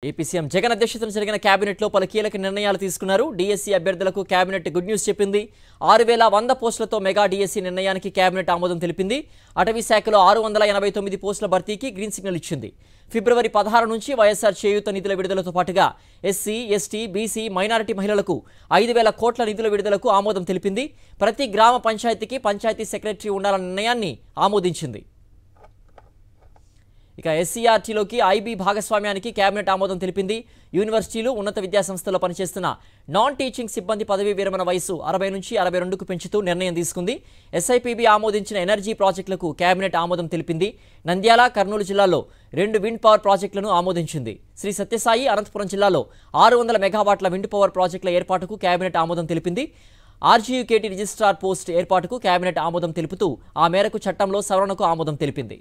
AP CM Jagan అధ్యక్షతన జరిగిన cabinet లో పలు కీలక నిర్ణయాలు తీసుకున్నారు. డీఎస్సీ అభ్యర్థులకు కేబినెట్ గుడ్ న్యూస్ చెప్పింది. 6100 పోస్టులతో మెగా డీఎస్సీ నిర్ణయానికి కేబినెట్ ఆమోదం తెలిపింది. అటవీ శాఖలో 689 పోస్టుల భర్తీకి గ్రీన్ సిగ్నల్ ఇచ్చింది. ఫిబ్రవరి 16 నుంచి వైఎస్ఆర్ చేయూత నిధుల విడుదలతో పాటుగా ఎస్సీ, ఎస్టీ, బీసీ, మైనారిటీ మహిళలకు 5000 కోట్ల నిధుల విడుదలకు ఆమోదం తెలిపింది. ప్రతి గ్రామ పంచాయతీకి పంచాయతీ సెక్రటరీ ఉండాలన్న నిర్ణయాన్ని ఆమోదించింది. ఇక ఎస్సీఆర్టీలోకి ఐబీ భాగస్వామ్యానికి కేబినెట్ ఆమోదం తెలిపింది. యూనివర్సిటీలు, ఉన్నత విద్యాసంస్థల్లో పనిచేస్తున్న నాన్ టీచింగ్ సిబ్బంది పదవీ విరమణ వయసు 60 నుంచి 62కు పెంచుతూ నిర్ణయం తీసుకుంది. ఎస్ఐపిబి ఆమోదించిన ఎనర్జీ ప్రాజెక్టులకు కేబినెట్ ఆమోదం తెలిపింది. నంద్యాల, కర్నూలు జిల్లాల్లో 2 విండ్ పవర్ ప్రాజెక్టులను ఆమోదించింది. శ్రీ సత్యసాయి, అనంతపురం జిల్లాలో 600 మెగావాట్ల విండ్ పవర్ ప్రాజెక్టుల ఏర్పాటుకు కేబినెట్ ఆమోదం తెలిపింది. ఆర్జీయూకేటీ రిజిస్ట్రార్ పోస్ట్ ఏర్పాటుకు కేబినెట్ ఆమోదం తెలుపుతూ ఆ మేరకు చట్టంలో సవరణకు ఆమోదం తెలిపింది.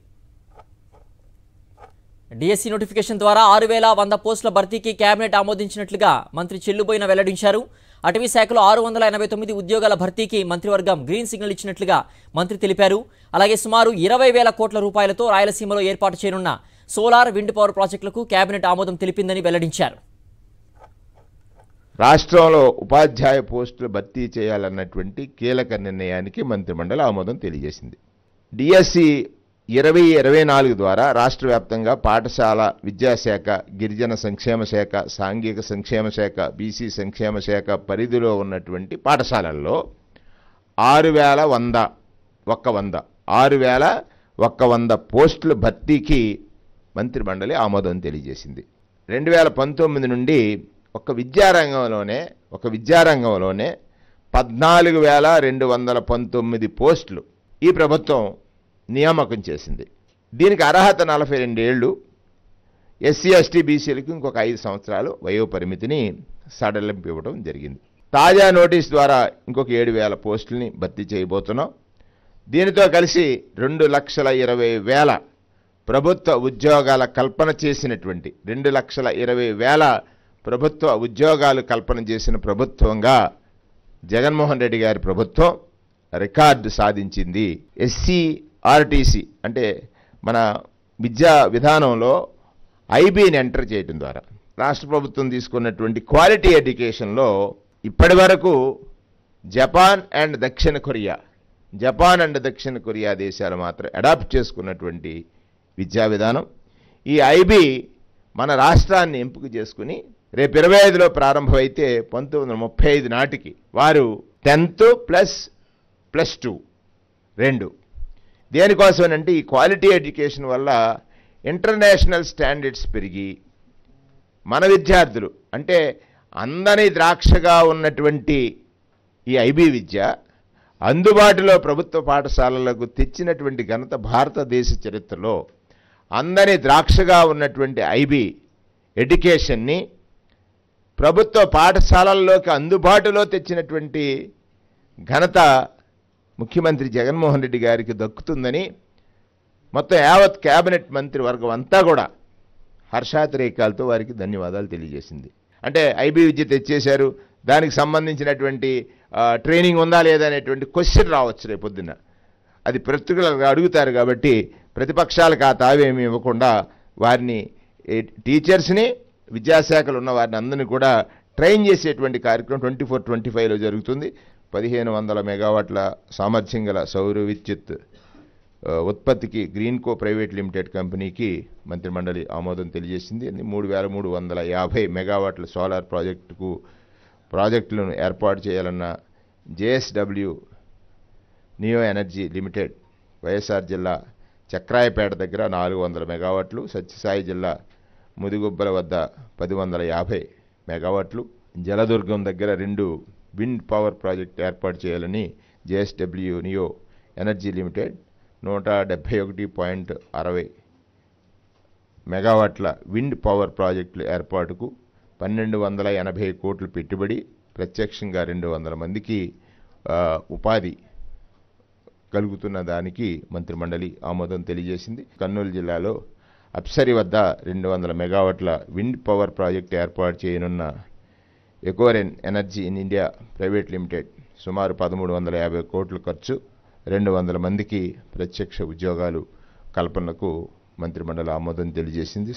డీఎస్సీ నోటిఫికేషన్ ద్వారా 6100 పోస్టుల భర్తీకి కేబినెట్ ఆమోదించినట్లుగా మంత్రి చెల్లుబోయిన వెల్లడించారు. అటవీ శాఖలో 689 ఉద్యోగాల భర్తీకి మంత్రివర్గం గ్రీన్ సిగ్నల్ ఇచ్చినట్లుగా మంత్రి తెలిపారు. అలాగే సుమారు 20,000 కోట్ల రూపాయలతో రాయలసీమలో ఏర్పాటు చేయనున్న సోలార్, విండ్ పవర్ ప్రాజెక్టులకు కేబినెట్ ఆమోదం తెలిపిందని వెల్లడించారు. రాష్ట్రంలో ఉపాధ్యాయ పోస్టులు భర్తీ చేయాలన్నటువంటి కీలక నిర్ణయానికి మంత్రిమండలి ఆమోదం తెలియజేసింది. డిఎస్సి 2024 ద్వారా రాష్ట్ర వ్యాప్తంగా పాఠశాల విద్యాశాఖ, గిరిజన సంక్షేమ శాఖ, సాంఘిక సంక్షేమ శాఖ, బీసీ సంక్షేమ శాఖ పరిధిలో ఉన్నటువంటి పాఠశాలల్లో 6100 పోస్టుల భర్తీకి మంత్రిమండలి ఆమోదం తెలియజేసింది. 2019 నుండి ఒక విద్యారంగంలోనే 14,219 పోస్టులు ఈ ప్రభుత్వం నియామకం చేసింది. దీనికి అర్హత 42 ఏళ్ళు, ఎస్సీ, ఎస్టీ, బీసీలకు ఇంకొక 5 సంవత్సరాలు వయోపరిమితిని సడలింపు ఇవ్వడం జరిగింది. తాజా నోటీస్ ద్వారా ఇంకొక 7,000 పోస్టుల్ని భర్తీ చేయబోతున్నాం. దీనితో కలిసి 2,20,000 ప్రభుత్వ ఉద్యోగాల కల్పన చేసినటువంటి 2,20,000 ప్రభుత్వ ఉద్యోగాలు కల్పన చేసిన ప్రభుత్వంగా జగన్మోహన్ రెడ్డి గారి ప్రభుత్వం రికార్డు సాధించింది. ఎస్సీఆర్టీసీ అంటే మన విద్యా విధానంలో ఐబీని ఎంటర్ చేయడం ద్వారా రాష్ట్ర ప్రభుత్వం తీసుకున్నటువంటి క్వాలిటీ ఎడ్యుకేషన్లో ఇప్పటి వరకు జపాన్ అండ్ దక్షిణ కొరియా దేశాలు మాత్రం అడాప్ట్ చేసుకున్నటువంటి విద్యా విధానం. ఈ ఐబీ మన రాష్ట్రాన్ని ఎంపిక చేసుకుని రేపు 25లో ప్రారంభమైతే 1935 నాటికి వారు 10th +2 2 దేనికోసమనంటే ఈ క్వాలిటీ ఎడ్యుకేషన్ వల్ల ఇంటర్నేషనల్ స్టాండర్డ్స్ పెరిగి మన విద్యార్థులు అంటే అందని ద్రాక్షగా ఉన్నటువంటి ఈ ఐబీ విద్య అందుబాటులో ప్రభుత్వ పాఠశాలలకు తెచ్చినటువంటి ఘనత భారతదేశ చరిత్రలో అందని ద్రాక్షగా ఉన్నటువంటి ఐబీ ఎడ్యుకేషన్ని ప్రభుత్వ పాఠశాలల్లోకి అందుబాటులో తెచ్చినటువంటి ఘనత ముఖ్యమంత్రి జగన్మోహన్ రెడ్డి గారికి దక్కుతుందని మొత్తం యావత్ కేబినెట్ మంత్రివర్గం అంతా కూడా హర్షాతిరేకాలతో వారికి ధన్యవాదాలు తెలియజేసింది. అంటే ఐబీ విద్య తెచ్చేశారు, దానికి సంబంధించినటువంటి ట్రైనింగ్ ఉందా లేదా అనేటువంటి క్వశ్చన్ రావచ్చు రేపొద్దున. అది పర్టికులర్గా అడుగుతారు కాబట్టి ప్రతిపక్షాలకు ఆ తావేమీ ఇవ్వకుండా వారిని టీచర్స్ని, విద్యాశాఖలు ఉన్న వారిని అందరినీ కూడా ట్రైన్ చేసేటువంటి కార్యక్రమం 24-25లో జరుగుతుంది. 1500 మెగావాట్ల సామర్థ్యం గల సౌర విద్యుత్ ఉత్పత్తికి గ్రీన్కో ప్రైవేట్ లిమిటెడ్ కంపెనీకి మంత్రిమండలి ఆమోదం తెలియజేసింది. 3,350 మెగావాట్ల సోలార్ ప్రాజెక్టులను ఏర్పాటు చేయాలన్న JSW neo energy limited YSR జిల్లా చక్రాయపేట దగ్గర 400 మెగావాట్లు, సత్యసాయి జిల్లా ముదిగుబ్బల వద్ద 1,150 మెగావాట్లు, జలదుర్గం దగ్గర 2 విండ్ పవర్ ప్రాజెక్ట్ ఏర్పాటు చేయాలని జేఎస్డబ్ల్యూ నియో ఎనర్జీ లిమిటెడ్ 171.60 మెగావాట్ల విండ్ పవర్ ప్రాజెక్టుల ఏర్పాటుకు 1,280 కోట్ల పెట్టుబడి, ప్రత్యక్షంగా 200 మందికి ఉపాధి కలుగుతున్న దానికి మంత్రిమండలి ఆమోదం తెలియజేసింది. కర్నూలు జిల్లాలో అప్సరి వద్ద 200 మెగావాట్ల విండ్ పవర్ ప్రాజెక్టు ఏర్పాటు చేయనున్న Ecoren energy in India private limited సుమారు 1,350 కోట్ల ఖర్చు, 200 మందికి ప్రత్యక్ష ఉద్యోగాలు కల్పనకు మంత్రిమండలి ఆమోదం తెలియజేసింది.